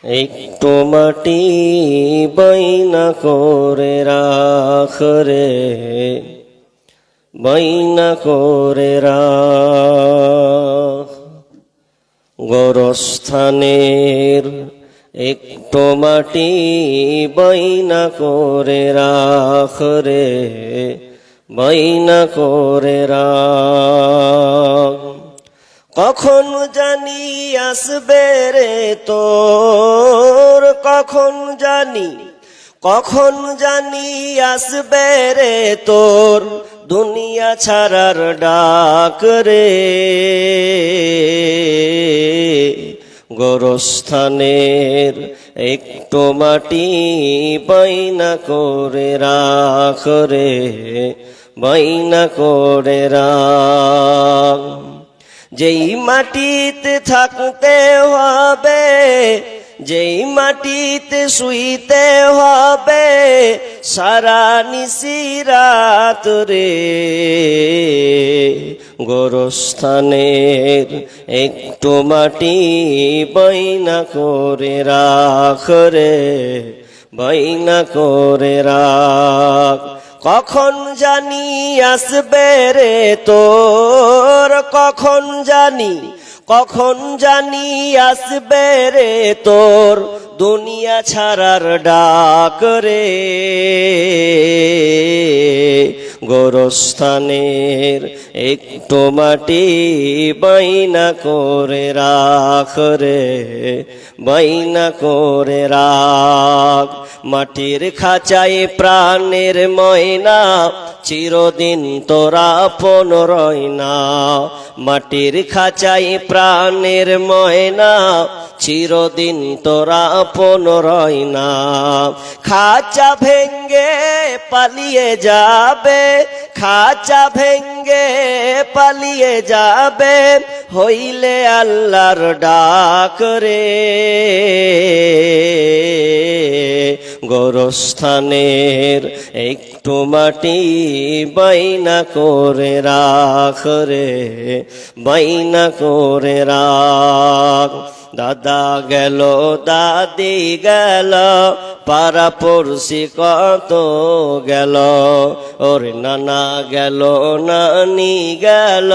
একটু মাটি বাইনা করে রাখ রে, বাইনা করে রাখ। গোরস্থানের একটু মাটি বাইনা করে রাখ রে, বাইনা করে রাখ। কখন জানি আসবে রে তোর, কখন জানি আসবে রে তোর দুনিয়া ছাড়ার ডাক রে। গোরস্থানের একটু মাটি বাইনা করে রাখ রে, বাইনা করে রাখ। যেই মাটিতে থাকতে হবে, যেই মাটিতে শুইতে হবে সারা নিশিরাত রে। গোরস্থানের একটু মাটি বাইনা করে রাখ রে, বাইনা করে রাখ। কখন জানি আসবে রে তোর, কখন জানি আসবে রে তোর দুনিয়া ছাড়ার ডাক রে। গোরস্থানের একটু মাটি বাইনা করে রাখ রে, বাইনা করে রাখ। মাটির খাঁচায় প্রাণের ময়না চিরদিন তোরা আপন রয় না। মাটির খাঁচায় প্রাণের ময়না চিরদিন তোরা আপন রয় না। খাঁচা ভেঙ্গে পালিয়ে যাবে, খাঁচা ভেঙ্গে পালিয়ে যাবে হইলে আল্লাহর ডাক রে। গোরস্থানের একটু মাটি বাইনা করে রাখ রে, বাইনা করে রাখ। দাদা গেল দাদি গেল পাড়া পড়শি কত গেল, ওর নানা গেল নানি গেল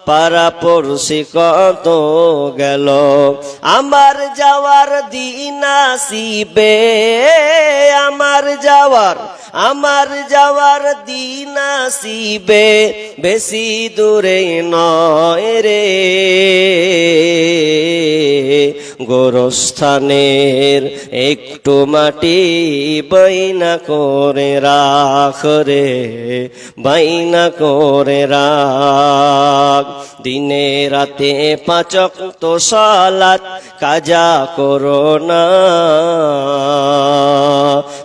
পাড়া পড়শি কত গেল। আমার যাওয়ার দিন আসিবে, আমার যাওয়ার দিন আসিবে বেশি দূরে নয় রে। গোরস্থানের একটু মাটি বাইনা করে রাখ রে, বাইনা করে রাখ। দিনে রাতে পাঁচ ওয়াক্ত সালাত কাজা করো না,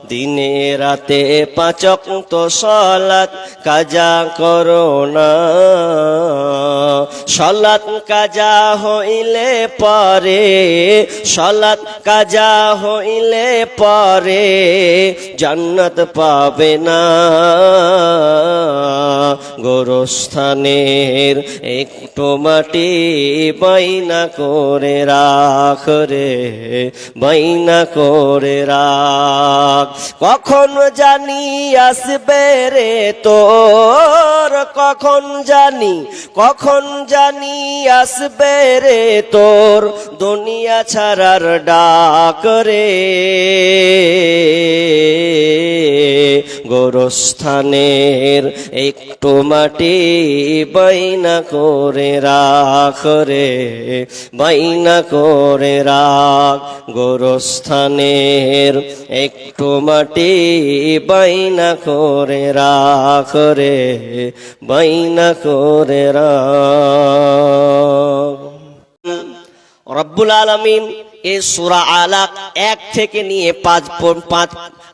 দিনে রাতে পাঁচ ওয়াক্ত সালাত কাজা করো না। সালাত কাজা হইলে পরে, সালাত কাজা হইলে পরে জান্নাত পাবে না। গোরস্থানের একটু মাটি বাইনা করে রাখ রে, বাইনা করে রাখ। কখন জানি আসবে রে তোর, কখন জানি আসবে রে তোর দুনিয়া ছাড়ার ডাক রে। গোরস্থানের একটু মাটি বাইনা করে রাখ রে, বাইনা করে রাখ। গোরস্থানের একটু মাটি বাইনা করে রাখ রে, বাইনা করে রাখ। রব্বুল আলামিন এই সূরা আলাক 1 থেকে নিয়ে 5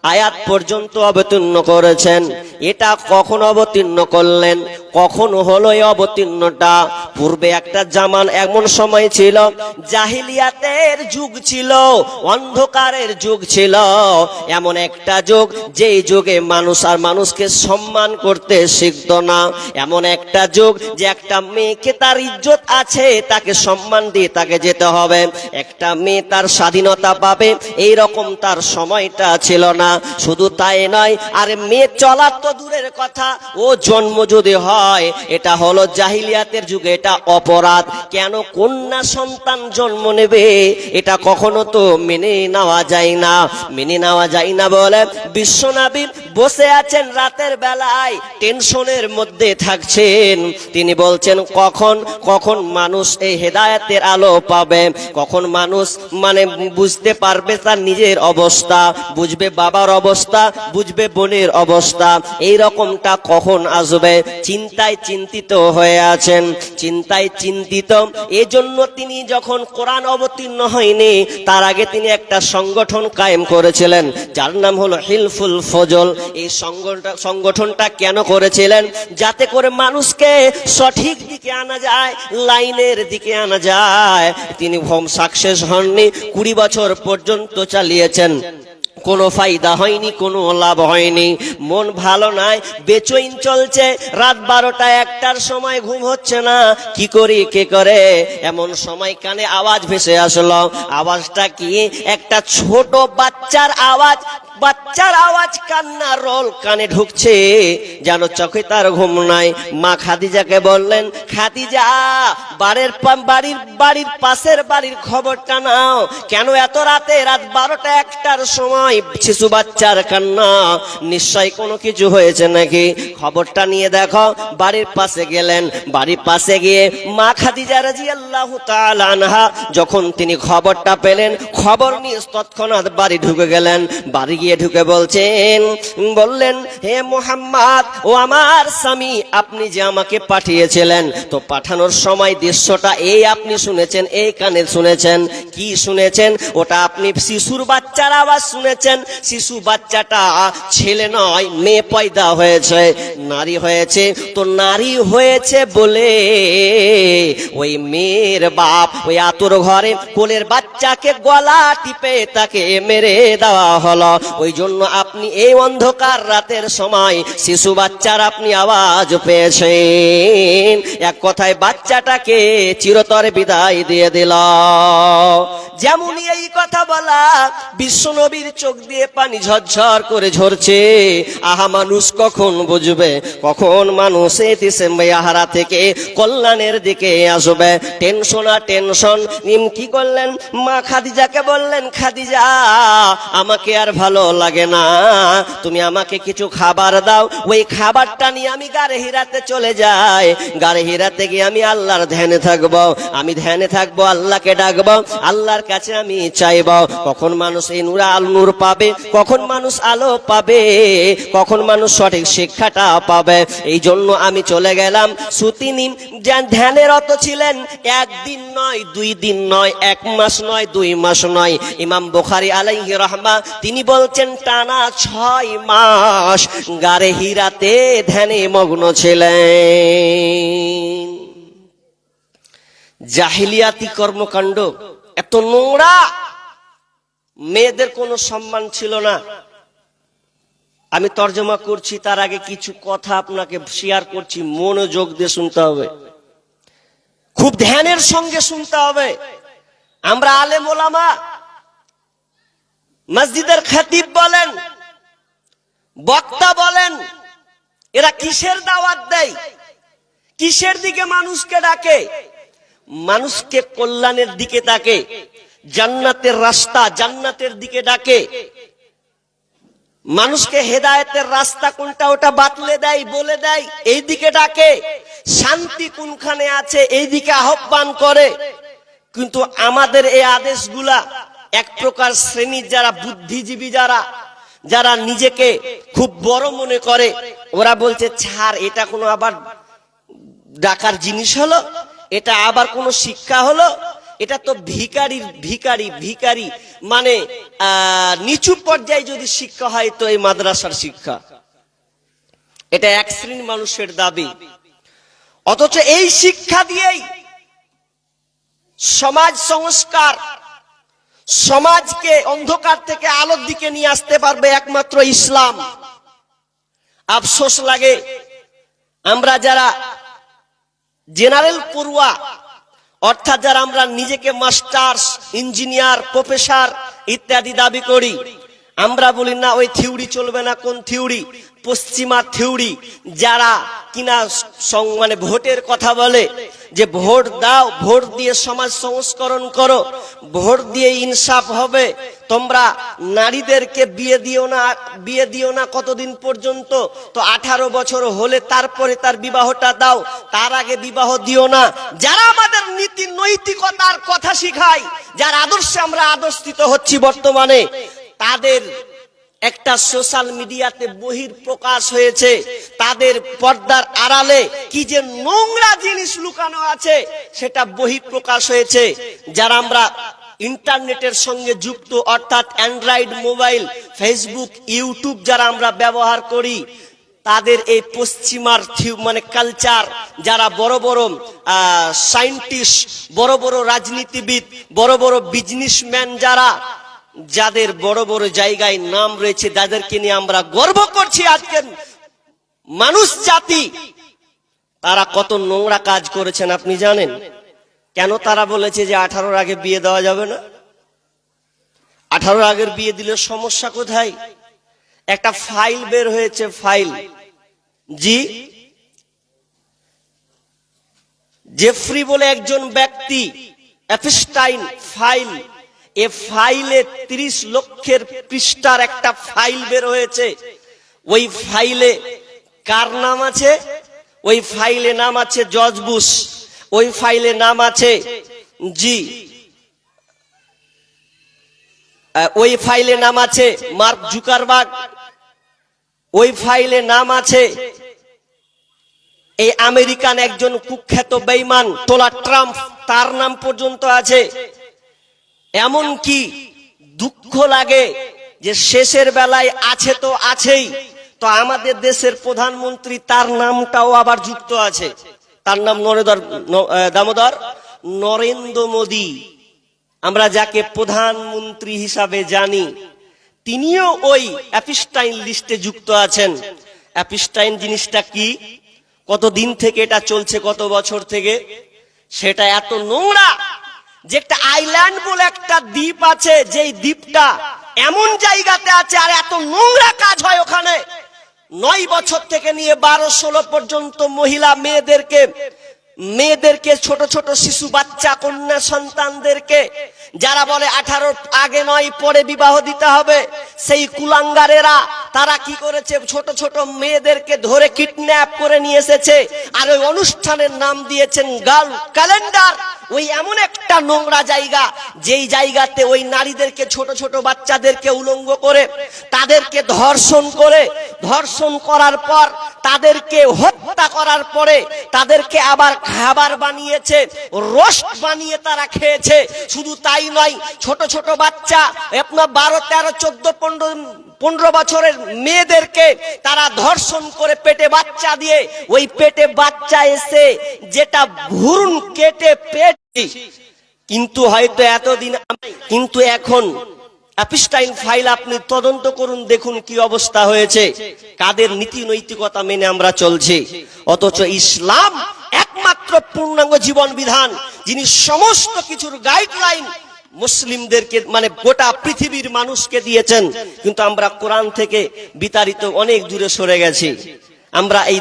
আয়াত পর্যন্ত অবতীর্ণ করেছেন। এটা কখন অবতীর্ণ করলেন, কখন হলো এই অবতীর্ণটা? পূর্বে একটা জামান এমন সময় ছিল, জাহিলিয়াতের যুগ ছিল, অন্ধকারের যুগ ছিল, এমন একটা যুগ যেই যুগে মানুষ আর মানুষকে সম্মান করতে শিখত না। এমন একটা যুগ যে একটা মেয়েকে তার ইজ্জত আছে, তাকে সম্মান দিয়ে তাকে যেতে হবে, একটা মেয়ে তার স্বাধীনতা পাবে, এই রকম তার সময়টা ছিল না। শুধু তাই নয়, আর মেয়ে চলার তো দূরের কথা, ও জন্ম যদি হয় এটা হলো জাহিলিয়াতের যুগে এটা অপরাধ। কেন কন্যা সন্তান জন্ম নেবে, এটা কখনো তো মেনে নেওয়া যায় না। মেনে নেওয়া যায় না বলে বিশ্বনবী বসে আছেন রাতের বেলায়, টেনশনের মধ্যে থাকছেন। তিনি বলছেন কখন কখন মানুষ এই হেদায়েতের আলো পাবে, কখন মানুষ বুঝতে পারবে তার নিজের অবস্থা, বুঝবে বাবার অবস্থা, বুঝবে বোনের অবস্থা, এই রকমটা কখন আসবে? চিন্তায় চিন্তিত হয়ে আছেন, চিন্তায় চিন্তিত। এজন্য তিনি যখন কোরআন অবতীর্ণ হয়নি তার আগে তিনি একটা সংগঠন কায়েম করেছিলেন, যার নাম হলো হিলফুল ফজল। এই সংগঠনটা কেন করেছিলেন? যাতে করে মানুষকে সঠিক দিকে আনা যায়, লাইনের দিকে আনা যায়। তিনি সাকসেস হননি, 20 বছর পর্যন্ত চালিয়েছেন, কোনো ফায়দা হয়নি, কোনো লাভ হয়নি। মন ভালো নাই, বেচৈন চলছে, রাত 12টা 1টার সময় ঘুম হচ্ছে না, কি করি কে করে? এমন সময় কানে আওয়াজ ভেসে আসলো। আওয়াজটা কি? একটা ছোট বাচ্চার আওয়াজ, বাচ্চার আওয়াজ, কান্নার রোল কানে ঢুকছে, যেন চোখে তার ঘুম নাই। মা খাদিজাকে বললেন, খাদিজা বাড়ির পাশের বাড়ির খবরটা নাও। কেন এত রাতে, রাত 12টা 1টার সময় শিশু বাচ্চার কান্না, নিশ্চয় কোনো কিছু হয়েছে নাকি? খবরটা নিয়ে দেখো। বাড়ির পাশে গেলেন, বাড়ির পাশে গিয়ে মা খাদিজা রাদিয়াল্লাহু তাআলা আনহা যখন তিনি খবরটা পেলেন, খবর নিয়ে তৎক্ষণাৎ বাড়ি ঢুকে গেলেন। বাড়ি গিয়ে ঢুকে বললেন, হে মুহাম্মদ, ও আমার স্বামী, আপনি যে আমাকে পাঠিয়েছিলেন, তো পাঠানোর সময় দৃশ্যটা এই আপনি শুনেছেন, এই কানে শুনেছেন। কি শুনেছেন? ওটা আপনি শিশুর বাচ্চার আওয়াজ শুনেছেন। শিশু বাচ্চাটা ছেলে নয়, মেয়ে পয়দা হয়েছে, নারী হয়েছে। তো নারী হয়েছে বলে ওই মেয়ের বাপ ওই আতুর ঘরে কোলের বাচ্চাকে গলা টিপে তাকে মেরে দেওয়া হলো। ওই জন্য আপনি এই অন্ধকার রাতের সময় শিশু বাচ্চার আপনি আওয়াজ পেয়েছেন। এক কথায় বাচ্চাটাকে চিরতরে বিদায় দিয়ে দিল। যেমনই এই কথা বলা, বিশ্বনবীর চোখ দিয়ে পানি ঝরঝর করে ঝরছে। আহা, মানুষ কখন বুঝবে, কখন মানুষ এই দিশেহারা থেকে কল্যাণের দিকে আসবে? টেনশন আর টেনশন। কি করলেন? মা খাদিজাকে বললেন, খাদিজা, আমাকে আর ভালো লাগে না, তুমি আমাকে কিছু খাবার দাও। ওই খাবারটা নিয়ে আমি গারে হিরাতে চলে যাই। গারে হিরাতে গিয়ে আমি আল্লাহর ধ্যানে থাকবো, আমি ধ্যানে থাকবো, আল্লাহকে ডাকবো, আল্লাহর কাছে আমি চাইবো। কখন মানুষ এই নূর পাবে, কখন মানুষ আলো পাবে, কখন মানুষ সঠিক শিক্ষাটা পাবে। এই জন্য আমি চলে গেলাম। সুতিনি ধ্যানে রত ছিলেন, 1 দিন নয়, 2 দিন নয়, 1 মাস নয়, 2 মাস নয়। ইমাম বুখারী আলাইহি রাহমা তিনি বলছেন টানা 6 মাস গারে হিরাতে ধ্যানে মগ্ন ছিলেন। জাহিলিয়াতি কর্মকাণ্ড এত নোংরা, মেয়েদের কোনো সম্মান ছিল না। আমি তর্জমা করছি, তার আগে কিছু কথা আপনাকে শেয়ার করছি, মনোযোগ দিয়ে শুনতে হবে, খুব ধ্যানের সঙ্গে শুনতে হবে। আমরা আলেম ওলামা, মসজিদের খতিব বলেন, বক্তা বলেন, এরা কিসের দাওয়াত দেয়, কিসের দিকে মানুষকে ডাকে? মানুষকে কল্যাণের দিকে ডাকে, জান্নাতের রাস্তা, জান্নাতের দিকে ডাকে। মানুষকে হেদায়েতের রাস্তা কোনটা ওটা বাতলে দেয়, বলে দেয়, এই দিকে ডাকে। শান্তি কোনখানে আছে এই দিকে আহ্বান করে। কিন্তু আমাদের এই আদেশগুলা এক প্রকার শ্রেণীর যারা বুদ্ধিজীবী, যারা নিজেকে খুব বড় মনে করে, ওরা বলছে ছাড়, এটা কোনো আবার ডাকার জিনিস হলো, এটা আবার কোনো শিক্ষা হলো, এটা তো ভিখারি, মানে নিচু পর্যায়ে যদি শিক্ষা হয় তো এই মাদ্রাসার শিক্ষা, এটা এক শ্রেণীর মানুষের দাবি। অথচ এই শিক্ষা দিয়েই সমাজ সংস্কার, সমাজকে অন্ধকার থেকে আলোর দিকে নিয়ে আসতে পারবে একমাত্র ইসলাম। আফসোস লাগে আমরা যারা জেনারেল পড়ুয়া, অর্থাৎ যারা আমরা নিজেকে মাস্টার্স, ইঞ্জিনিয়ার, প্রফেসর ইত্যাদি দাবি করি, আমরা বলি না ওই থিওরি চলবে না। কোন থিওরি? পশ্চিমা থিওরি। যারা কিনা মানে ভোটের কথা বলে যে ভোট দাও, ভোট দিয়ে সমাজ সংস্করণ করো, ভোট দিয়ে ইনসাফ হবে, তোমরা নারীদেরকে বিয়ে দিও না কতদিন পর্যন্ত, তো 18 বছর হলে তারপরে তার বিবাহটা দাও, তার আগে বিবাহ দিও না। যারা আমাদের নীতি নৈতিকতার কথা শিখায়, যার আদর্শে আমরা আদর্শিত হচ্ছি বর্তমানে, তাদের একটা সোশ্যাল মিডিয়াতে বহিঃপ্রকাশ হয়েছে। তাদের পর্দার আড়ালে কি যে নোংরা জিনিস লুকানো আছে সেটা বহিঃপ্রকাশ হয়েছে। যারা আমরা ইন্টারনেটের সঙ্গে যুক্ত, অর্থাৎ অ্যান্ড্রয়েড মোবাইল, ফেসবুক, ইউটিউব যারা আমরা ব্যবহার করি, তাদের এই পশ্চিমার মানে কালচার, যারা বড় বড় সায়েন্টিস্ট, বড় বড় রাজনীতিবিদ, বড় বড় বিজনেসম্যান, যাদের বড় বড় জায়গায় নাম রয়েছে, যাদেরকে নিয়ে আমরা গর্ব করছি আজকের মানুষ জাতি, তারা কত নোংরা কাজ করেছেন আপনি জানেন? কেন তারা বলেছে যে 18 আগে বিয়ে দেওয়া যাবে না? 18 আগের বিয়ে দিলে সমস্যা কোথায়? একটা ফাইল বের হয়েছে, ফাইল, জি জেফ্রি বলে একজন ব্যক্তি, এপস্টাইন ফাইল, এ ফাইলে 30 লক্ষের পৃষ্ঠার একটা ফাইল বের হয়েছে। ওই ফাইলে কার নাম আছে? ওই ফাইলে নাম আছে জর্জ বুশ, ওই ফাইলে নাম আছে ওই ফাইলে নাম আছে মার্ক জুকারবার্গ, ওই ফাইলে নাম আছে এই আমেরিকান একজন কুখ্যাত বেঈমান ডোনাল্ড ট্রাম্প, তার নাম পর্যন্ত আছে। এমন কি দুঃখ লাগে যে শেষের বেলায় আছে তো আছেই, তো আমাদের দেশের প্রধানমন্ত্রী, তার নামটাও আবার যুক্ত আছে। তার নাম দামোদর নরেন্দ্র মোদী। আমরা যাকে প্রধানমন্ত্রী হিসাবে জানি, তিনিও ওই এপস্টাইন লিস্টে যুক্ত আছেন। এপস্টাইন জিনিসটা কি? কত দিন থেকে এটা চলছে, কত বছর থেকে? সেটা এত নোংরা যে একটা আইল্যান্ড বলে একটা দ্বীপ আছে, যেই দ্বীপটা এমন জায়গাতে আছে, আর এত নোংরা কাজ হয় ওখানে। 9 বছর থেকে নিয়ে 12-16 পর্যন্ত মহিলা মেয়েদেরকে, ছোট ছোট শিশু বাচ্চা, কন্যা সন্তানদেরকে, যারা বলে 18 আগে নয় পরে বিবাহ দিতে হবে, সেই কুলাঙ্গারেরা তারা কি করেছে? ছোট ছোট মেয়েদেরকে ধরে কিডন্যাপ করে নিয়ে এসেছে, আর ওই অনুষ্ঠানের নাম দিয়েছেন গার্ল ক্যালেন্ডার। ওই এমন একটা নোংরা জায়গা, যেই জায়গাতে ওই নারীদেরকে, ছোট ছোট বাচ্চাদেরকে উলঙ্গ করে, তাদেরকে ধর্ষণ করার পর, তাদেরকে হত্যা করার পরে, তাদেরকে আবার খাবার বানিয়েছে, রোস্ট বানিয়ে তারা খেয়েছে। শুধু তাই নয়, ছোট ছোট বাচ্চা, আপনার 12, 13, 14, 15 বছরের মেয়েদেরকে তারা ধর্ষণ করে পেটে বাচ্চা দিয়ে, ওই পেটে বাচ্চা এসে যেটা ভ্রূণ কেটে পেট, কিন্তু হয়তো এতদিন, কিন্তু এখন এপস্টাইন ফাইল আপনি তদন্ত করুন, দেখুন কি অবস্থা হয়েছে, কাদের নীতি নৈতিকতা মেনে আমরা চলছি। অথচ ইসলাম একমাত্র পূর্ণাঙ্গ জীবন বিধান, যিনি সমস্ত কিছুর গাইডলাইন মুসলিমদেরকে, মানে গোটা পৃথিবীর মানুষকে দিয়েছেন। কিন্তু আমরা কোরআন থেকে বিতাড়িত অনেক দূরে সরে গেছি। আমরা এই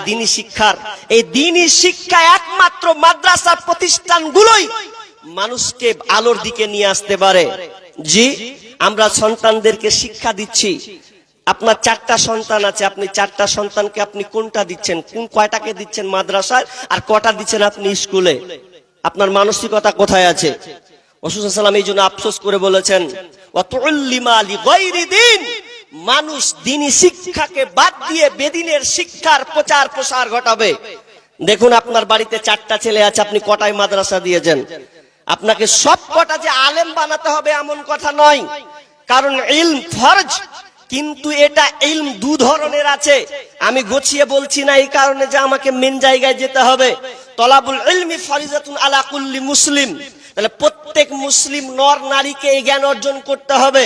দ্বীনি শিক্ষা একমাত্র মাদ্রাসা প্রতিষ্ঠানগুলোই মানুষকে আলোর দিকে নিয়ে আসতে পারে। জি, আমরা সন্তানদেরকে শিক্ষা দিচ্ছি। আপনার 4টা সন্তান আছে, আপনি 4টা সন্তানকে আপনি কোনটা দিচ্ছেন? কয়টাকে দিচ্ছেন মাদ্রাসায়, আর কটা দিচ্ছেন আপনি স্কুলে? আপনার মানসিকতা কোথায় আছে? রাসূল সাল্লাল্লাহু আলাইহি ওয়াসাল্লাম এই জন্য আফসোস করে বলেছেন, ওয়াতুল্লিমা লিগাইরি দ্বীন, মানুষ দ্বীনি শিক্ষাকে বাদ দিয়ে বেদিনের শিক্ষার প্রচার প্রসার ঘটাবে। দেখুন আপনার বাড়িতে 4টা ছেলে আছে, আপনি কটায় মাদ্রাসা দিয়েছেন? আপনাকে সব কটা যে আলেম বানাতে হবে এমন কথা নয়, কারণ ইলম ফরজ, কিন্তু এটা ইলম দু ধরনের আছে। আমি গুছিয়ে বলছি না এই কারণে যে আমাকে মেন জায়গায় যেতে হবে। তলাবুল ইলমি ফরিজাতুন আলা কুল্লি মুসলিম, তাহলে প্রত্যেক মুসলিম নর নারীকে এই জ্ঞান অর্জন করতে হবে।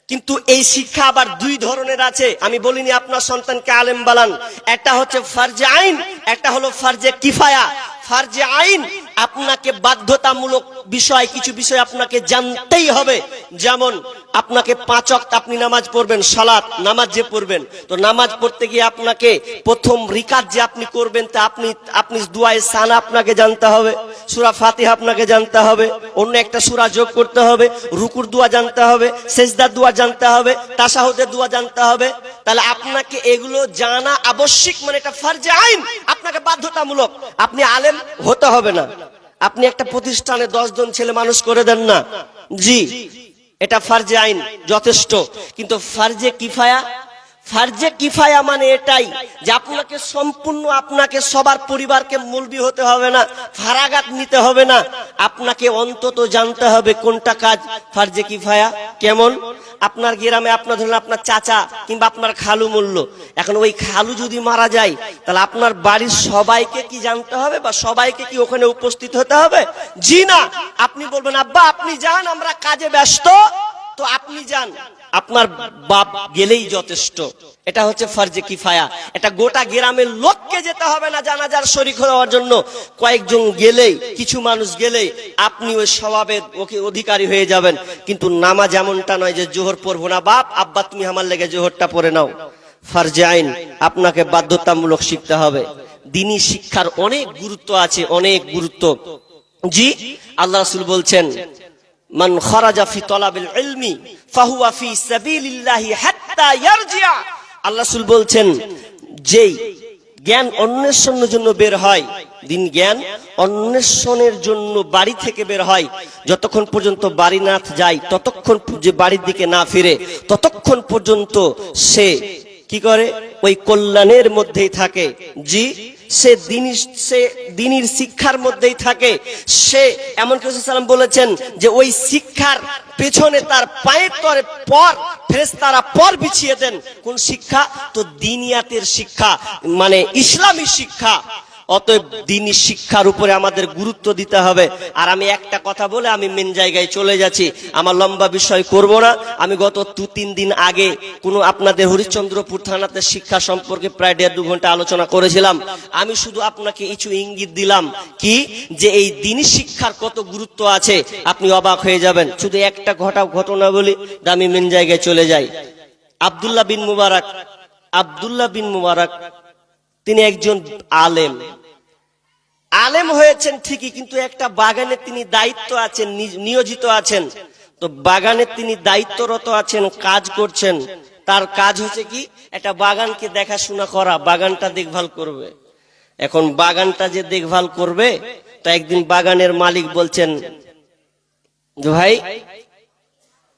কিন্তু এই শিক্ষা আবার দুই ধরনের আছে। আমি বলিনি আপনার সন্তানকে আলেম বানান, একটা হচ্ছে ফরজে আইন, একটা হলো ফরজে কিফায়া। ফরজে আইন আপনাকে বাধ্যতামূলক বিষয়, কিছু বিষয় আপনাকে জানতেই হবে। যেমন আপনাকে 5 ওয়াক্ত আপনি নামাজ পড়বেন, সালাত নামাজ যে পড়বেন, তো নামাজ পড়তে গিয়ে আপনাকে প্রথম রিকাত যে আপনি করবেন তা আপনি দুআয়ে সানা আপনাকে জানতে হবে, সূরা ফাতিহা আপনাকে জানতে হবে, অন্য একটা সূরা যোগ করতে হবে, রুকুর দোয়া জানতে হবে, সেজদার দোয়া জানতে হবে, তাশাহুদের দোয়া জানতে হবে। তাহলে আপনাকে এগুলো জানা আবশ্যিক, মানে এটা ফরজে আইন, আপনাকে বাধ্যতামূলক। আপনি আলেম হতে হবে না, আপনি একটা প্রতিষ্ঠানে 10 জন ছেলে মানুষ করে দেন না, জি এটা ফরজে আইন যথেষ্ট। কিন্তু ফরজে কিফায়া, ফরজে কিফায়া মানে এটাই যে আপনাকে সম্পূর্ণ, আপনাকে সবার পরিবারকে মুলবি হতে হবে না, ফারাগাত নিতে হবে না, আপনাকে অন্তত জানতে হবে কোনটা কাজ ফরজে কিফায়া। কেমন? আপনার গ্রামে আপনার ধরুন আপনার চাচা কিংবা আপনার খালু মূল্য, এখন ওই খালু যদি মারা যায় তাহলে আপনার বাড়ির সবাইকে কি জানতে হবে বা সবাইকে কি ওখানে উপস্থিত হতে হবে? জি না। আপনি বলবেন আব্বা আপনি যান, আমরা কাজে ব্যস্ত, তো আপনি যান, আপনার বাপ গেলেই যথেষ্ট। এটা হচ্ছে ফরজে কিফায়া। এটা গোটা গ্রামের লোককে যেতে হবে না জানাজার শরীক হওয়ার জন্য, কয়েকজন গেলেই, কিছু মানুষ গেলেই আপনি ওই স্বভাবের ওকে অধিকারী হয়ে যাবেন। কিন্তু নামাজ এমনটা নয় যে জোহর পড়বো না, বাপ আব্বা তুমি আমার লেগে জোহরটা পড়ে নাও। ফরজে আইন আপনাকে বাধ্যতামূলক শিখতে হবে। দ্বীনি শিক্ষার অনেক গুরুত্ব আছে, অনেক গুরুত্ব। জি আল্লাহ রাসূল বলছেন মান খারাজা ফি তলাবিল ইলমি ফাহুয়া ফি সাবিলিল্লাহি হাত্তা ইয়ারজিআ। আল্লাহ রাসূল বলছেন যেই জ্ঞান অন্বেষণের জন্য বের হয়, দিন জ্ঞান অন্বেষণের জন্য বাড়ি থেকে বের হয়, যতক্ষণ পর্যন্ত বাড়ি না যায়, ততক্ষণ যে বাড়ির দিকে না ফিরে, ততক্ষণ পর্যন্ত সে কি করে? ওই কল্যাণের মধ্যেই থাকে। জি সে দ্বীনির শিক্ষার মধ্যেই থাকে। সে এমনকি রাসূল সাল্লাল্লাহু আলাইহি ওয়াসাল্লাম বলেছেন যে ওই শিক্ষার পেছনে তার পায়ের তরে পর ফেরেশতারা পর বিছিয়ে দেন। কোন শিক্ষা? তো দ্বীনিয়াতের শিক্ষা, মানে ইসলামী শিক্ষা। অতএব দ্বীনি শিক্ষার উপরে আমাদের গুরুত্ব দিতে হবে। আর আমি একটা কথা বলে আমি মেন জায়গায় চলে যাচ্ছি, আমার লম্বা বিষয় করব না। আমি গত 2-3 দিন আগে কোনো আপনাদের হরিশ্চন্দ্রপুর থানাতে শিক্ষা সম্পর্কে প্রায় 1.5-2 ঘন্টা আলোচনা করেছিলাম। আমি শুধু আপনাকে কিছু ইঙ্গিত দিলাম কি যে এই দ্বীনি শিক্ষার কত গুরুত্ব আছে, আপনি অবাক হয়ে যাবেন। শুধু একটা ঘটনা বলি, আমি মেন জায়গায় চলে যাই। আব্দুল্লাহ বিন মুবারক তিনি একজন আলেম, আলেম হয়েছেন ঠিকই, কিন্তু একটা বাগানে তিনি দায়িত্ব আছেন, নিয়োজিত আছেন। তো বাগানে তিনি দায়িত্বরত আছেন, কাজ করছেন। তার কাজ হচ্ছে কি? একটা বাগানকে দেখাশোনা করা, বাগানটা দেখভাল করবে। এখন বাগানটা যে দেখভাল করবে, তো একদিন বাগানের মালিক বলছেন ভাই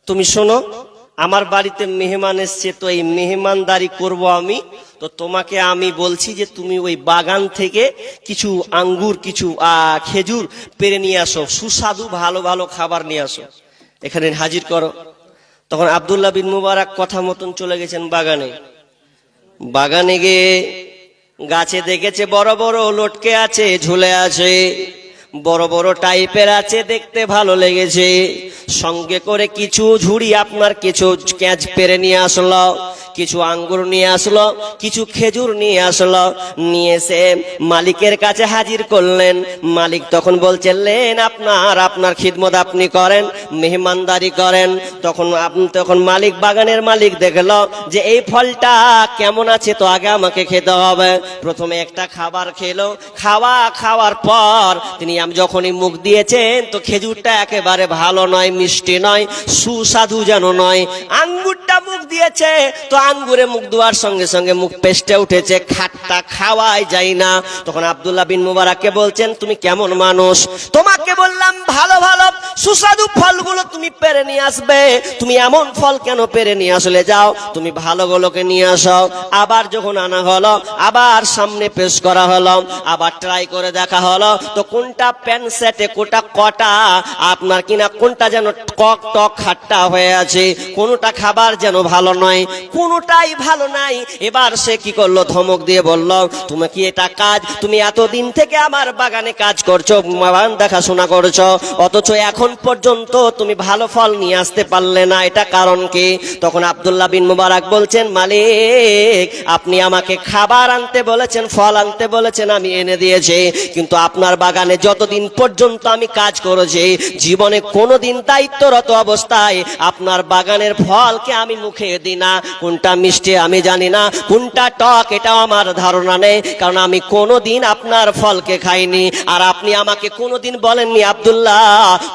তুমি শোনো, আমার বাড়িতে মেহমান এসছে, তো এই মেহমানদারি করব আমি, তো তোমাকে আমি বলছি যে তুমি ওই বাগান থেকে কিছু আঙ্গুর, কিছু খেজুর পেরে নিয়ে আসো, সুস্বাদু ভালো ভালো খাবার নিয়ে আসো, এখানে হাজির করো। তখন আব্দুল্লাহ বিন মুবারক কথা মতন চলে গেছেন বাগানে। বাগানে গিয়ে গাছে দেখেছে বড় বড় লটকে আছে, ঝুলে আছে, বড় বড় টাইপের আছে, দেখতে ভালো লেগেছে। সঙ্গে করে কিছু ঝুড়ি আপনার কিছু ক্যাচ পেরে নিয়ে আসলো, কিছু আঙ্গুর নিয়ে আসলো, কিছু খেজুর নিয়ে আসলো, নিয়ে এসে মালিকের কাছে হাজির করলেন। মালিক তখন বলছেন লেন আপনার খিদমত আপনি করেন, মেহমানদারি করেন। তখন মালিক, বাগানের মালিক দেখলো যে এই ফলটা কেমন আছে, তো আগে আমাকে খেতে হবে। প্রথমে একটা খাবার খেলো, খাওয়ার পর তিনি যখনই মুখ দিয়েছেন, তো খেজুরটা একেবারে ভালো নয়, মিষ্টি নয়, সুস্বাদু যেন নয়। আঙ্গুরটা মুখ দিয়েছে, তো আঙ্গুরে মুখ ধোয়ার সঙ্গে সঙ্গে মুখ পেস্টে উঠেছে, খাট্টা খাওয়াই যায় না। তখন আব্দুল্লাহ বিন মুবারাককে বলছেন, তুমি কেমন মানুষ? তোমাকে বললাম ভালো ভালো সুস্বাদু ফলগুলো তুমি পেরে নিয়ে আসবে, তুমি এমন ফল কেন পেরে নিয়ে আসলে? যাও তুমি ভালোগুলোকে নিয়ে আসো। আবার যখন আনা হলো, আবার সামনে পেশ করা হলো, আবার ট্রাই করে দেখা হলো, তো কোনটা প্যান সেটে কটা আপনার কিনা কোনটা যেন টক টক খাট্টা হয়ে আছে, কোনটা খাবার যেন ভালো নয়, কোনটাই ভালো নাই। এবার সে কি করলো, ধমক দিয়ে বলল, তুমি কি এটা কাজ? তুমি এতদিন থেকে আমার বাগানে কাজ করছো, বাগান দেখাশোনা করছো, অথচ এখন পর্যন্ত তুমি ভালো ফল নিয়ে আসতে পারলে না, এটা কারণ কি? তখন আব্দুল্লাহ বিন মুবারাক বলছেন, মালিক আপনি আমাকে খাবার আনতে বলেছেন, ফল আনতে বলেছেন, আমি এনে দিয়েছি, কিন্তু আপনার বাগানে যতদিন পর্যন্ত আমি কাজ করেছি, জীবনে কোনোদিন দায়িত্বরত অবস্থায় আপনার বাগানের ফলকে আমি মুখে দিই না। কোনটা মিষ্টি আমি জানি না, কোনটা টক এটাও আমার ধারণা নেই, কারণ আমি কোনোদিন আপনার ফলকে খাইনি। আর আপনি আমাকে কোনোদিন বলেননি, আব্দুল্লাহ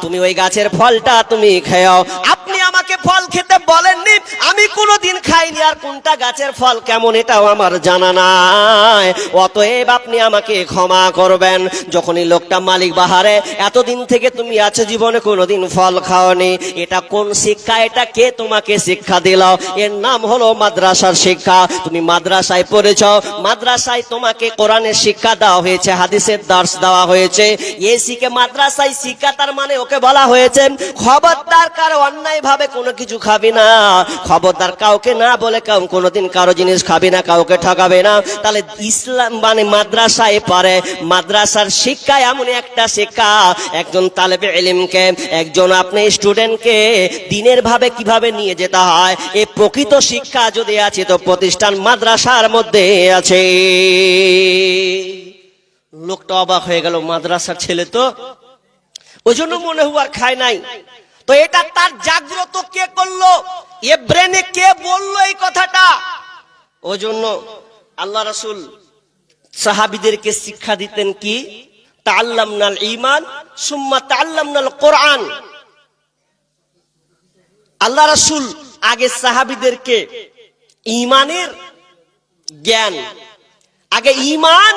তুমি ওই গাছের ফলটা তুমি খাও, আপনি আমাকে ফল খেতে বলেননি, আমি কোনোদিন খাইনি। আর কোনটা গাছের ফল কেমন এটাও আমার জানা নাই, অতএব আপনি আমাকে ক্ষমা করবেন। যখনই লোকটা মালিক বাহারে, এতদিন থেকে তুমি আছো, জীবনে কোনোদিন ফল খাওনি, এটা কোন শিক্ষা? এটা কে তোমাকে শিক্ষা দিল? এর নাম হলো মাদ্রাসার শিক্ষা। তুমি মাদ্রাসায় পড়েছ, মাদ্রাসায় তোমাকে কোরআনের শিক্ষা দেওয়া হয়েছে, হাদিসের দার্স দেওয়া হয়েছে, এই শিখে মাদ্রাসায় শিক্ষা, তার মানে ওকে বলা হয়েছে খবরদার কারো অন্যায় ভাবে কোনো কিছু খাবি না, খবরদার কাউকে না বলে কোনোদিন কারো জিনিস খাবি না, কাউকে ঠকাবে না। তাহলে ইসলাম মানে মাদ্রাসায় পড়ে, মাদ্রাসার শিক্ষা এমন একটা শিক্ষা, একজন তালেবে ইলমকে, একজন আপনি স্টুডেন্টকে দিনের ভাবে কিভাবে নিয়ে যেতে হয়, এই প্রকৃত শিক্ষা যদি আছে তো প্রতিষ্ঠান মাদ্রাসার মধ্যে আছে। লোকটা অবাক হয়ে গেল, মাদ্রাসার ছেলে তো, ওই জন্য মনে হওয়ার খায় নাই। তো এটা তার জাগ্রত কে করলো, এ ব্রেনে কে বললো এই কথাটা? ওই জন্য আল্লাহ রাসূল সাহাবীদেরকে শিক্ষা দিতেন কি, তাআল্লামনাল ঈমান সুম্মা তাআল্লামনাল কোরআন। আল্লাহ রাসূল আগে সাহাবীদেরকে ঈমানের জ্ঞান, আগে ঈমান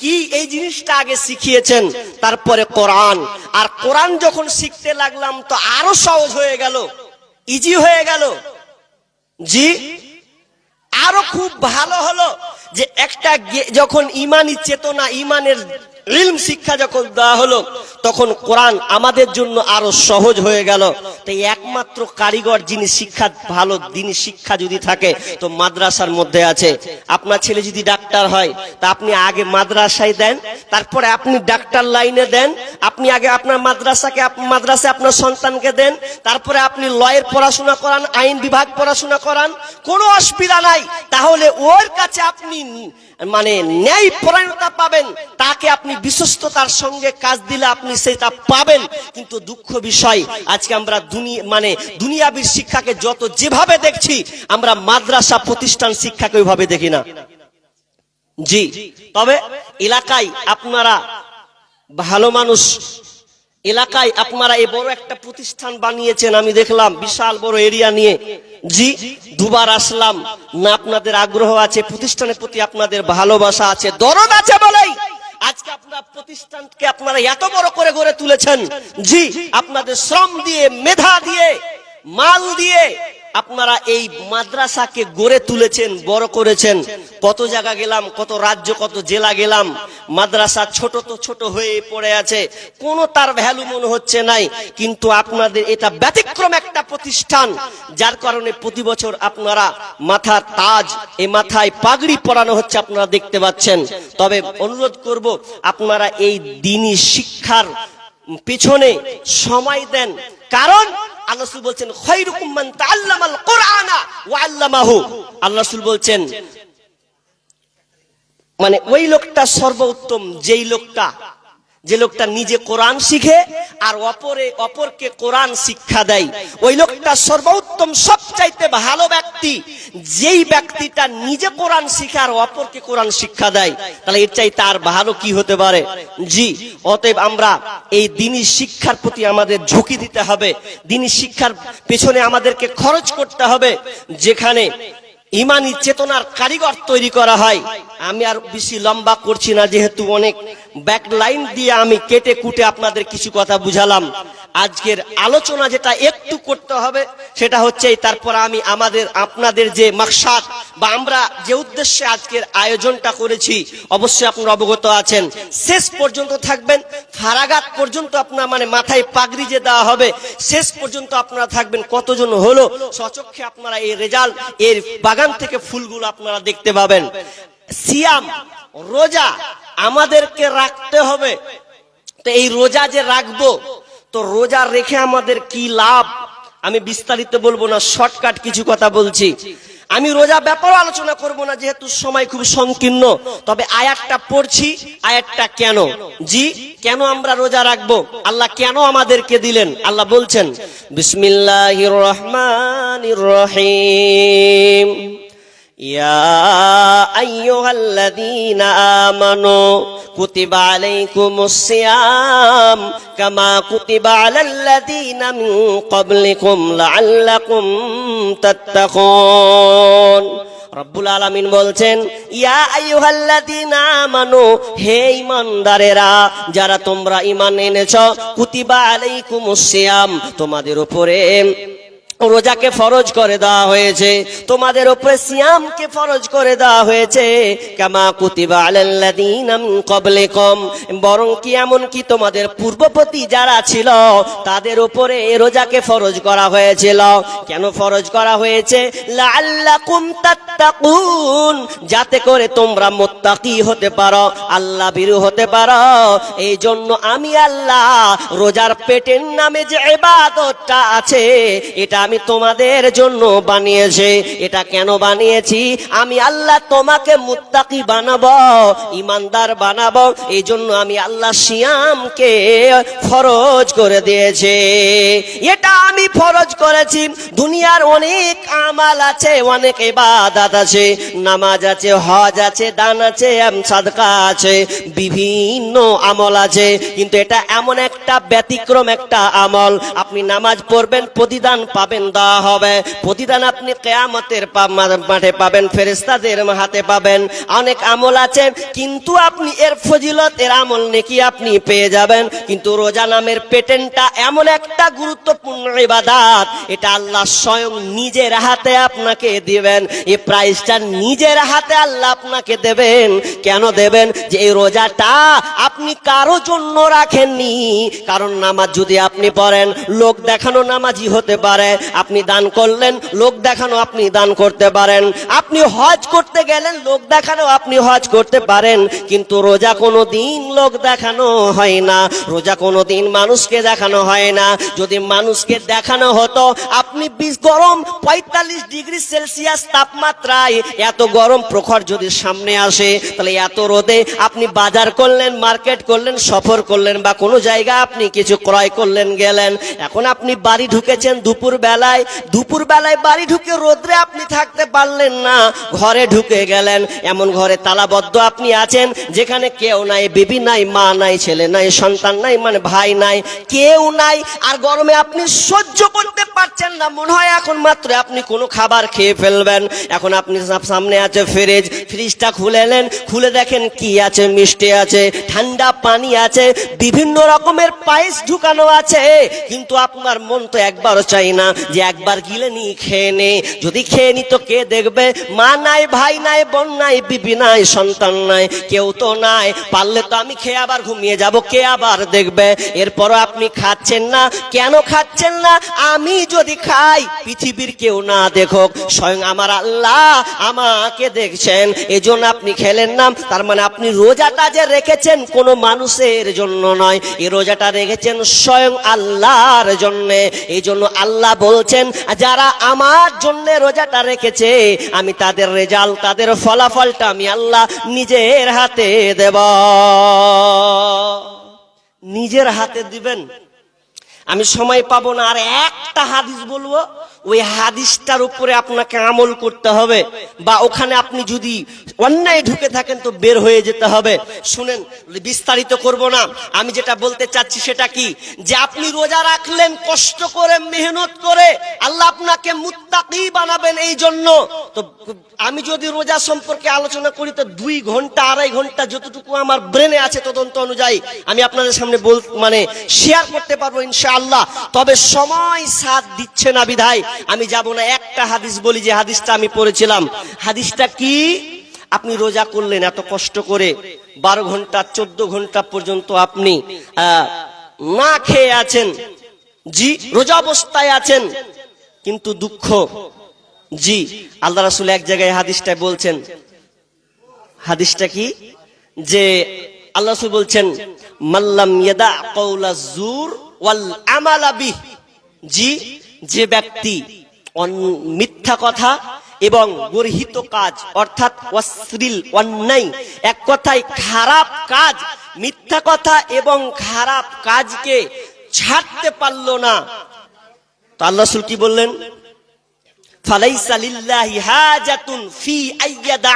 কি এই জিনিসটা আগে শিখিয়েছেন, তারপরে কোরআন। আর কোরআন যখন শিখতে লাগলাম তো আরো সহজ হয়ে গেল, ইজি হয়ে গেল, জি আরো খুব ভালো হলো। যে একটা যখন ঈমানি চেতনা, ঈমানের ইলম শিক্ষা যখন দেওয়া হলো, তখন কোরআন আমাদের জন্য আরো সহজ হয়ে গেল। তাই একমাত্র কারিগর যিনি শিক্ষা ভালো, যিনি শিক্ষা যদি থাকে তো মাদ্রাসার মধ্যে আছে। আপনার ছেলে যদি ডাক্তার হয় তা আপনি আগে মাদ্রাসায় দেন, তারপরে আপনি ডাক্তার লাইনে দেন, আপনি আগে আপনার মাদ্রাসায় আপনার সন্তানকে দেন, তারপরে আপনি লয়ের পড়াশোনা করান, আইন বিভাগ পড়াশোনা করান, কোনো অসুবিধা নাই। তাহলে ওর কাছে আপনি মানে ন্যায় পরায়ণতা পাবেন, তাকে আপনি বিশ্বস্ততার সঙ্গে কাজ দিলে আপনি সেটা পাবেন। কিন্তু দুঃখ বিষয়, আজকে আমরা দুনিয়াবী শিক্ষাকে যত যেভাবে দেখছি, আমরা মাদ্রাসা প্রতিষ্ঠান শিক্ষাকে ওইভাবে দেখি না। জি, তবে এলাকায় আপনারা ভালো মানুষ, এলাকায় আপনারা এই বড় একটা প্রতিষ্ঠান বানিয়েছেন, আমি দেখলাম বিশাল বড় এরিয়া নিয়ে। জি, দুবার আসলাম না, আপনাদের আগ্রহ আছে, প্রতিষ্ঠানের প্রতি আপনাদের ভালোবাসা আছে, দরদ আছে বলেই আজকে আপনার প্রতিষ্ঠানকে আপনারা এত বড় করে গড়ে তুলেছেন। জি, আপনাদের শ্রম দিয়ে, মেধা দিয়ে, মাল দিয়ে আপনারা এই মাদ্রাসাকে গড়ে তুলেছেন, বড় করেছেন। কত জায়গা গেলাম, কত রাজ্য, কত জেলা গেলাম, মাদ্রাসা ছোট তো ছোট হয়ে পড়ে আছে, কোনো তার ভ্যালু মনে হচ্ছে নাই। কিন্তু আপনাদের এটা ব্যতিক্রম একটা প্রতিষ্ঠান, যার কারণে প্রতি বছর আপনারা মাথার তাজ, এই মাথায় পাগড়ি পরানো হচ্ছে, আপনারা দেখতে পাচ্ছেন। তবে অনুরোধ করব, আপনারা এই দ্বীনি শিক্ষার পিছনে সময় দেন, কারণ আল্লাহ রাসূল বলছেন খায়রুকুম মান তাআল্লামাল কুরআনা ওয়া আল্লামাহু। আল্লাহ রাসূল বলছেন মানে ওই লোকটা সর্বোত্তম, যে লোকটা নিজে কোরআন শিখে আর অপরকে কোরআন শিক্ষা দেয়, ওই লোকটা সর্বোত্তম, সবচাইতে ভালো ব্যক্তি, যেই ব্যক্তিটা নিজে কোরআন শিখে আর অপরকে কোরআন শিক্ষা দেয়। তাহলে এর চাইতে আর ভালো কি হতে পারে? জি, অতএব আমরা এই দ্বীনি শিক্ষার প্রতি আমাদের ঝুঁকি দিতে হবে, দ্বীনি শিক্ষার পেছনে আমাদেরকে খরচ করতে হবে। যেখানে ইমানি চেতনার কারিগর তৈরি করা হয়। আমি আর বেশি লম্বা করছি না, যেহেতু অনেক ব্যাকলাইন দিয়ে আমি কেটে কুটে আপনাদের কিছু কথা বুঝালাম। আজকের আলোচনা যেটা একটু করতে হবে সেটা হচ্ছে, তারপর আমি আপনাদের যে মাকসাদ বা আমরা যে উদ্দেশ্যে আজকের আয়োজনটা করেছি অবশ্যই আপনারা অবগত আছেন। শেষ পর্যন্ত থাকবেন, ফারাগাত পর্যন্ত আপনার মাথায় পাগড়ি যে দেওয়া হবে শেষ পর্যন্ত আপনারা থাকবেন। কতজন হলো সচক্ষে আপনারা এই রেজাল্ট, এর বাগান থেকে ফুলগুলো আপনারা দেখতে পাবেন। সিয়াম, রোজা আমাদেরকে রাখতে হবে। তো এই রোজা যে রাখবো, তো রোজা রেখে আমাদের কি লাভ, আমি বিস্তারিত বলবো না, শর্টকাট কিছু কথা বলছি। আমি রোজা ব্যাপারে আলোচনা করব না, যেহেতু সময় খুব সংকীর্ণ। তবে আয়াতটা পড়ছি, আয়াতটা কেন, জি কেন আমরা রোজা রাখবো, আল্লাহ কেন আমাদেরকে দিলেন। আল্লাহ বলছেন, বিসমিল্লাহির রহমানির রহিম, ইয়া আইয়ুহাল্লাযীনা আমানু কুতিবা আলাইকুমুস সিয়াম কামা কুতিবা আলাল্লাযীনা মিন ক্বাবলিকুম লাআল্লাকুম তাত্তাকুন। রব্বুল আলামিন বলছেন, ইয়া আইয়ুহাল্লাযীনা আমানু, হে ঈমানদারেরা, যারা তোমরা ঈমান এনেছো, কুতিবা আলাইকুমুস সিয়াম, তোমাদের উপরে রোজাকে ফরজ করে দেওয়া হয়েছে, তোমাদের উপরে সিয়ামকে ফরজ করে দেওয়া হয়েছে। কামা কুতিবা আলাল্লাযীনা মিন ক্বাবলিকুম, বরং কি এমন কি তোমাদের পূর্ববর্তী যারা ছিল তাদের উপরে রোজাকে ফরজ করা হয়েছিল। কেন ফরজ করা হয়েছে? লাআল্লাকুম তাত্তাকুন, যাতে করে তোমরা মুত্তাকি হতে পারো, আল্লাহ ভীরু হতে পারো। এই জন্য আমি আল্লাহ রোজার পেটের নামে যে ইবাদতটা আছে এটা আমি তোমাদের জন্য বানিয়েছি। এটা কেন বানিয়েছি? আমি আল্লাহ তোমাকে মুত্তাকি বানাবো, ঈমানদার বানাবো। এই জন্য আমি আল্লাহ সিয়ামকে ফরজ করে দিয়েছি। এটা আমি ফরজ করেছি। দুনিয়ার অনেক আমাল আছে, অনেক ইবাদত আছে, নামাজ আছে, হজ আছে, দান আছে, সাদকা আছে, বিভিন্ন আমল আছে, কিন্তু এটা এমন একটা ব্যতিক্রম একটা আমল। আপনি নামাজ পড়বেন, প্রতিদান পাবেন, দেওয়া হবে। প্রতিদান আপনি কিয়ামতের মাঠে পাবেন, ফেরেশতাদের হাতে পাবেন। অনেক আমল আছে, কিন্তু আপনি এর ফজিলত, এর আমল নেকি আপনি পেয়ে যাবেন। কিন্তু রোজা নামের পেটেন্টটা এমন একটা গুরুত্বপূর্ণ ইবাদত, এটা আল্লাহ স্বয়ং নিজের হাতে আপনাকে দিবেন। এই প্রাইজটা নিজের হাতে আল্লাহ আপনাকে দেবেন। কেন দেবেন? যে এই রোজাটা আপনি কারো জন্য রাখেননি। কারণ নামাজ যদি আপনি পড়েন, লোক দেখানো নামাজি হতে পারে। আপনি দান করলেন, লোক দেখানো আপনি দান করতে পারেন। আপনি হজ করতে গেলেন, লোক দেখানো আপনি হজ করতে পারেন। কিন্তু রোজা কোনো দিন লোক দেখানো হয় না, রোজা কোনো দিন মানুষকে দেখানো হয় না। যদি মানুষকে দেখানো হতো, আপনি 20 গরম 45 ডিগ্রি সেলসিয়াস তাপমাত্রায় এত গরম প্রখর যদি সামনে আসে, তাহলে এত রোদে আপনি বাজার করলেন, মার্কেট করলেন, সফর করলেন, বা কোনো জায়গা আপনি কিছু ক্রয় করলেন, গেলেন। এখন আপনি বাড়ি ঢুকেছেন দুপুর বেলায় বাড়ি ঢুকে রোদ্রে আপনি থাকতে পারলেন না, ঘরে ঢুকে গেলেন। এমন ঘরে তালাবদ্ধ আপনি আছেন যেখানে কেউ নাই, বিবি নাই, মা নাই, ছেলে নাই, সন্তান নাই, ভাই নাই, কেউ নাই। আর গরমে আপনি সহ্য করতে পারছেন না, মনে হয় এখন মাত্র আপনি কোনো খাবার খেয়ে ফেলবেন। এখন আপনি সামনে আছে ফ্রিজটা খুলেলেন, খুলে দেখেন কি আছে, মিষ্টি আছে, ঠান্ডা পানি আছে, বিভিন্ন রকমের পায়েস ঢুকানো আছে। কিন্তু আপনার মন তো একবারও চাই না যে একবার গিলে নি, খেয়ে নে। যদি খেয়ে নি তো কে দেখবে? মা নাই, ভাই নাই, বোন নাই, বিবি নাই, সন্তান নাই, কেউ তো নাই। পারলে তো আমি খেয়ে আবার ঘুমিয়ে যাব, কে আবার দেখবে? এরপরও আপনি খাচ্ছেন না। কেন খাচ্ছেন না? আমি যদি খাই, পৃথিবীর কেউ না দেখুক, স্বয়ং আমার আল্লাহ আমাকে দেখছেন, এজন্য আপনি খেলেন না। তার মানে আপনি রোজাটা যে রেখেছেন কোনো মানুষের জন্য নয়, এই রোজাটা রেখেছেন স্বয়ং আল্লাহর জন্য। এই জন্য আল্লাহ বলছেন, যারা আমার জন্য রোজাটা রেখেছে, আমি তাদের রেজাল্ট, তাদের ফলাফলটা আমি আল্লাহ নিজের হাতে দেব। নিজের হাতে দিবেন। আমি সময় পাবো না, আর একটা হাদিস বলবো, ওই হাদিসটার উপরে আপনাকে আমল করতে হবে, বা ওখানে আপনি যদি অন্যায় ঢুকে থাকেন তো বের হয়ে যেতে হবে। শুনেন, বিস্তারিত করব না। আমি যেটা বলতে চাচ্ছি সেটা কি, যে আপনি রোজা রাখলেন কষ্ট করে, মেহনত করে, আল্লাহ আপনাকে মুত্তাকি বানাবেন। এই জন্য তো আমি যদি রোজা সম্পর্কে আলোচনা করি তো 2 ঘন্টা 2.5 ঘন্টা যতটুকু আমার ব্রেনে আছে তদন্ত অনুযায়ী আমি আপনাদের সামনে শেয়ার করতে পারবো ইনশাআল্লাহ। তবে সময় সাথ দিচ্ছে না বিধায় আমি যাব না। একটা হাদিস বলি, যে হাদিসটা আমি পড়েছিলাম। হাদিসটা কি? আপনি রোজা করলেন এত কষ্ট করে, 12 ঘন্টা 14 ঘন্টা পর্যন্ত আপনি না খেয়ে আছেন, জি রোজা অবস্থায় আছেন, কিন্তু দুঃখ, জি আল্লাহ রাসূল এক জায়গায় হাদিসটা বলছেন। হাদিসটা কি? যে আল্লাহ রাসূল বলছেন মাল্লাম ইয়াদা কাওলাজ জুর ওয়াল আমালা বিহ, জি যে ব্যক্তি মিথ্যা কথা এবং গর্হিত কাজ অর্থাৎ অশ্লীল অন্যায়, এক কথায় খারাপ কাজ, মিথ্যা কথা এবং খারাপ কাজকে ছাড়তে পারলো না, তো আল্লাহ রাসূল কি বললেন? ফালাইসা লিল্লাহি হাজাতুন ফি আইয়াদা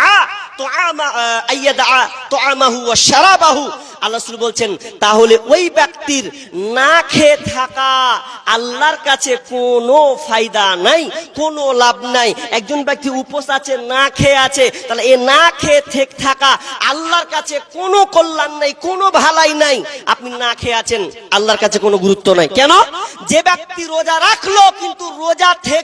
তুআমাহু ওয়া শারাবাহু। আল্লাহ রাসূল বলছেন তাহলে ওই ব্যক্তির না খেয়ে থাকা আল্লাহর কাছে কোনো ফায়দা নাই, কোনো লাভ নাই। একজন ব্যক্তি উপোস আছে, না খেয়ে আছে, তাহলে এ না খেয়ে থাকা আল্লাহর কাছে কোনো কল্যাণ নাই, কোনো ভালাই নাই। আপনি না খেয়ে আছেন, আল্লাহর কাছে কোনো গুরুত্ব নাই। কেন? যে ব্যক্তি রোজা রাখলো কিন্তু রোজা থেকে